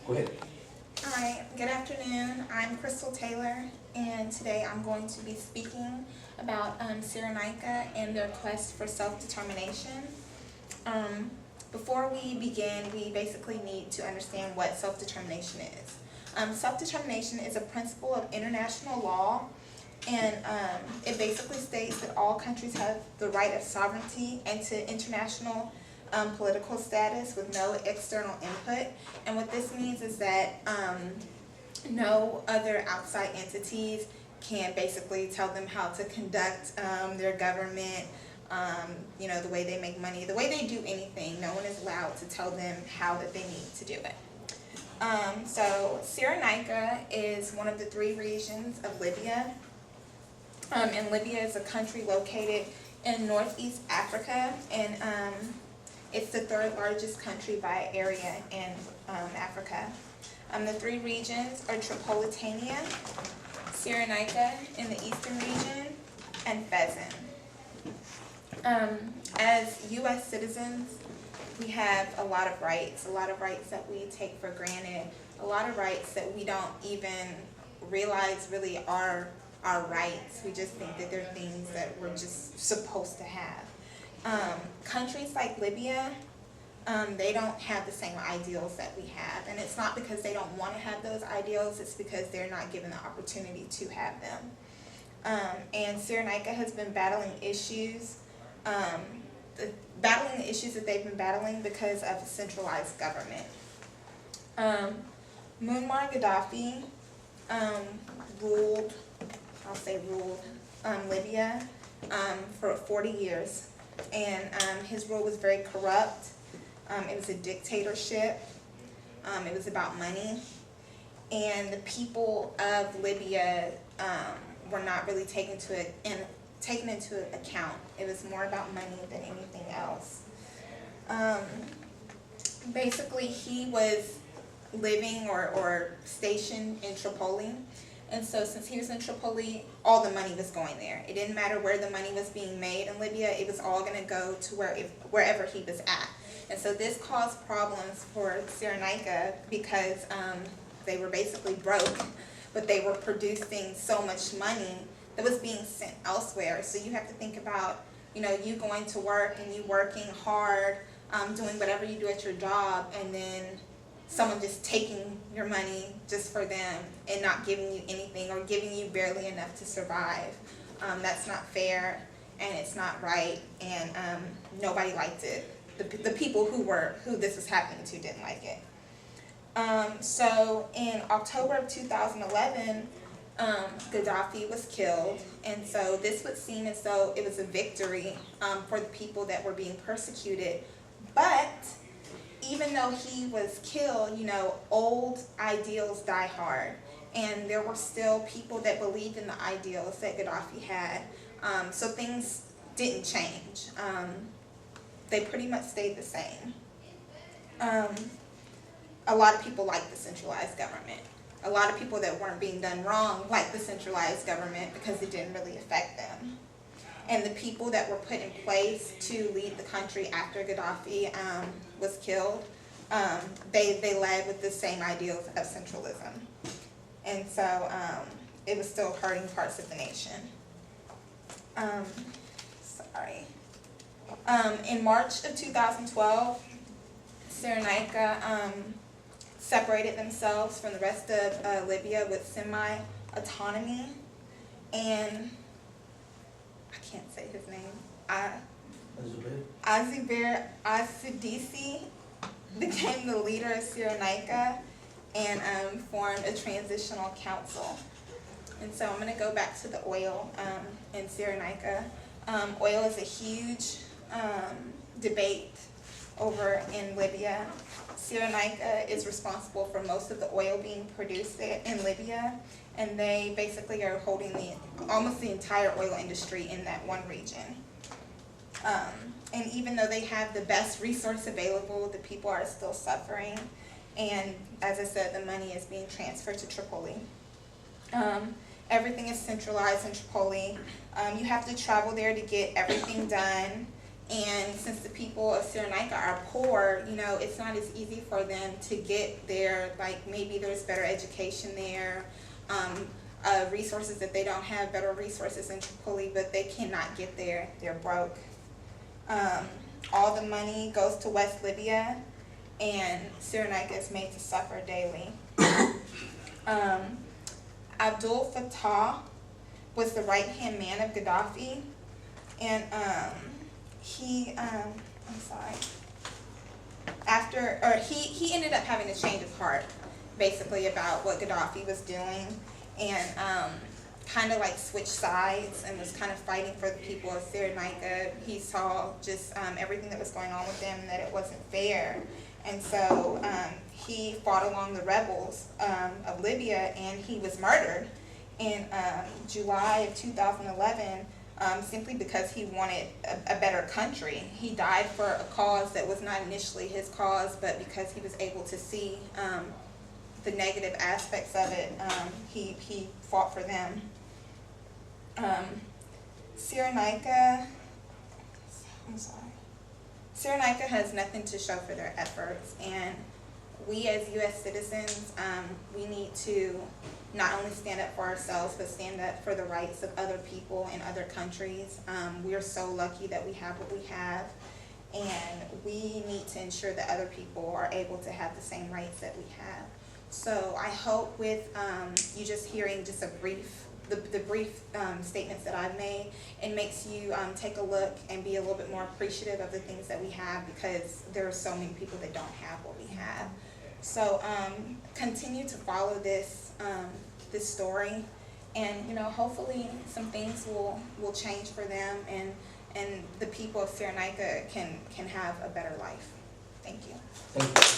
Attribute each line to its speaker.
Speaker 1: Go ahead.
Speaker 2: Hi, good afternoon. I'm Taylor, and today I'm going to be speaking about Cyrenaica and their quest for self-determination. Before we begin, we basically need to understand what self-determination is. Self-determination is a principle of international law, and it basically states that all countries have the right of sovereignty and to international political status with no external input. And what this means is that no other outside entities can basically tell them how to conduct their government, the way they make money, the way they do anything. No one is allowed to tell them how that they need to do it. So Cyrenaica is one of the 3 regions of Libya. And Libya is a country located in northeast Africa, and it's the 3rd largest country by area in Africa. The 3 regions are Tripolitania, Cyrenaica in the eastern region, and Fezzan. As U.S. citizens, we have a lot of rights that we take for granted, a lot of rights that we don't even realize really are our rights. We just think that they're things that we're just supposed to have. Countries like Libya, they don't have the same ideals that we have, and it's not because they don't want to have those ideals, it's because they're not given the opportunity to have them. And Cyrenaica has been battling issues, the issues that they've been battling because of a centralized government. Muammar Gaddafi ruled Libya for 40 years. And his rule was very corrupt. It was a dictatorship. It was about money. And the people of Libya were not really taken into account. It was more about money than anything else. Basically, he was living or stationed in Tripoli. And so since he was in Tripoli, all the money was going there. It didn't matter where the money was being made in Libya. It was all going to go to wherever he was at. And so this caused problems for Cyrenaica because they were basically broke, but they were producing so much money that was being sent elsewhere. So you have to think about, you going to work and you working hard, doing whatever you do at your job, and then someone just taking your money just for them and not giving you anything or giving you barely enough to survive. That's not fair, and it's not right, and nobody liked it. The people who this was happening to didn't like it. So in October of 2011, Gaddafi was killed, and so this would seem as though it was a victory for the people that were being persecuted. But even though he was killed, old ideals die hard. And there were still people that believed in the ideals that Gaddafi had. So things didn't change. They pretty much stayed the same. A lot of people liked the centralized government. A lot of people that weren't being done wrong liked the centralized government because it didn't really affect them. And the people that were put in place to lead the country after Gaddafi was killed, they led with the same ideals of centralism. And so it was still hurting parts of the nation. In March of 2012, Cyrenaica separated themselves from the rest of Libya with semi-autonomy, and I can't say his name. Azibir Asidisi became the leader of Cyrenaica and formed a transitional council. And so I'm going to go back to the oil in Cyrenaica. Oil is a huge debate over in Libya. Cyrenaica is responsible for most of the oil being produced in Libya, and they basically are holding almost the entire oil industry in that one region. And even though they have the best resource available, the people are still suffering. And as I said, the money is being transferred to Tripoli. Everything is centralized in Tripoli. You have to travel there to get everything done. And since the people of Cyrenaica are poor, you know, it's not as easy for them to get there. Like maybe there's better education there, resources that they don't have, better resources in Tripoli, but they cannot get there. They're broke. All the money goes to West Libya, and Cyrenaica is made to suffer daily. Abdul Fattah was the right-hand man of Gaddafi, and he ended up having a change of heart, basically, about what Gaddafi was doing, and kind of like switched sides and was kind of fighting for the people of Cyrenaica. He saw just everything that was going on with them, and that it wasn't fair. And so he fought along the rebels of Libya, and he was murdered in July of 2011, simply because he wanted a better country. He died for a cause that was not initially his cause, but because he was able to see the negative aspects of it, he fought for them. Cyrenaica has nothing to show for their efforts, and we as U.S. citizens, we need to not only stand up for ourselves, but stand up for the rights of other people in other countries. We are so lucky that we have what we have, and we need to ensure that other people are able to have the same rights that we have. So I hope with you just hearing just a brief, the brief statements that I've made, it makes you take a look and be a little bit more appreciative of the things that we have, because there are so many people that don't have what we have. So continue to follow this this story, and you know, hopefully some things will change for them, and the people of Cyrenaica can have a better life. Thank you.
Speaker 1: Thank you.